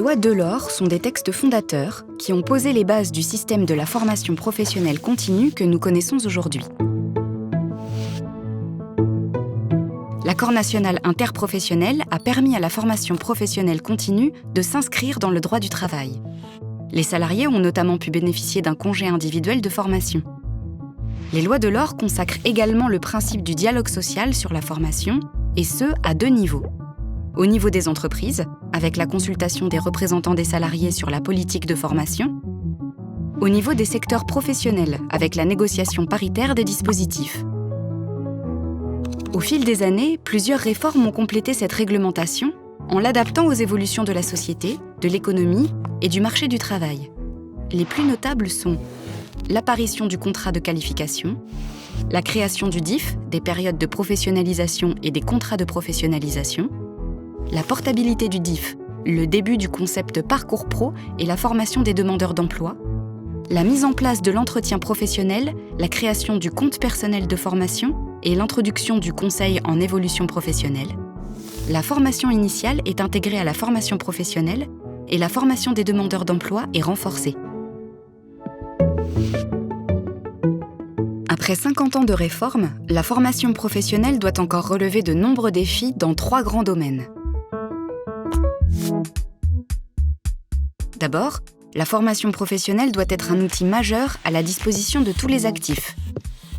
lois Delors sont des textes fondateurs qui ont posé les bases du système de la formation professionnelle continue que nous connaissons aujourd'hui. L'accord national interprofessionnel a permis à la formation professionnelle continue de s'inscrire dans le droit du travail. Les salariés ont notamment pu bénéficier d'un congé individuel de formation. Les lois Delors consacrent également le principe du dialogue social sur la formation, et ce, à 2 niveaux. Au niveau des entreprises, avec la consultation des représentants des salariés sur la politique de formation. Au niveau des secteurs professionnels, avec la négociation paritaire des dispositifs. Au fil des années, plusieurs réformes ont complété cette réglementation en l'adaptant aux évolutions de la société, de l'économie et du marché du travail. Les plus notables sont l'apparition du contrat de qualification, la création du DIF, des périodes de professionnalisation et des contrats de professionnalisation, la portabilité du DIF, le début du concept parcours pro et la formation des demandeurs d'emploi, la mise en place de l'entretien professionnel, la création du compte personnel de formation et l'introduction du conseil en évolution professionnelle. La formation initiale est intégrée à la formation professionnelle et la formation des demandeurs d'emploi est renforcée. Après 50 ans de réforme, la formation professionnelle doit encore relever de nombreux défis dans 3 grands domaines. D'abord, la formation professionnelle doit être un outil majeur à la disposition de tous les actifs,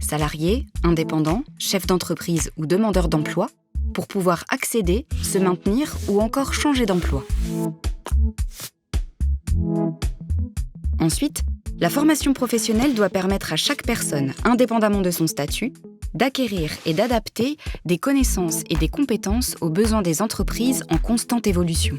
salariés, indépendants, chefs d'entreprise ou demandeurs d'emploi, pour pouvoir accéder, se maintenir ou encore changer d'emploi. Ensuite, la formation professionnelle doit permettre à chaque personne, indépendamment de son statut, d'acquérir et d'adapter des connaissances et des compétences aux besoins des entreprises en constante évolution.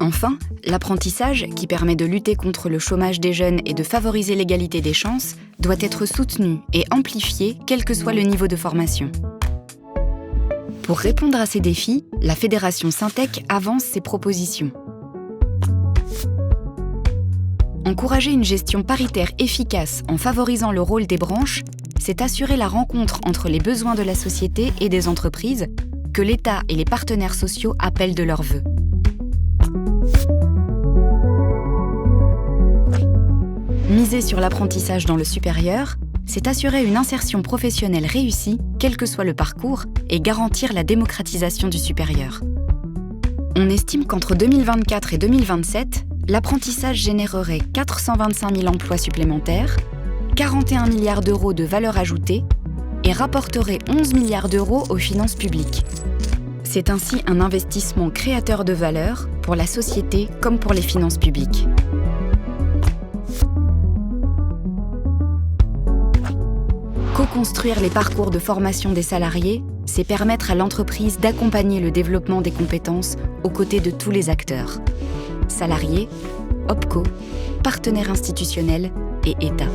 Enfin, l'apprentissage, qui permet de lutter contre le chômage des jeunes et de favoriser l'égalité des chances, doit être soutenu et amplifié quel que soit le niveau de formation. Pour répondre à ces défis, la Fédération Syntec avance ses propositions. Encourager une gestion paritaire efficace en favorisant le rôle des branches, c'est assurer la rencontre entre les besoins de la société et des entreprises que l'État et les partenaires sociaux appellent de leurs vœux. Miser sur l'apprentissage dans le supérieur, c'est assurer une insertion professionnelle réussie, quel que soit le parcours, et garantir la démocratisation du supérieur. On estime qu'entre 2024 et 2027, l'apprentissage générerait 425 000 emplois supplémentaires, 41 milliards d'euros de valeur ajoutée et rapporterait 11 milliards d'euros aux finances publiques. C'est ainsi un investissement créateur de valeur pour la société comme pour les finances publiques. Co-construire les parcours de formation des salariés, c'est permettre à l'entreprise d'accompagner le développement des compétences aux côtés de tous les acteurs. Salariés, OPCO, partenaires institutionnels et État.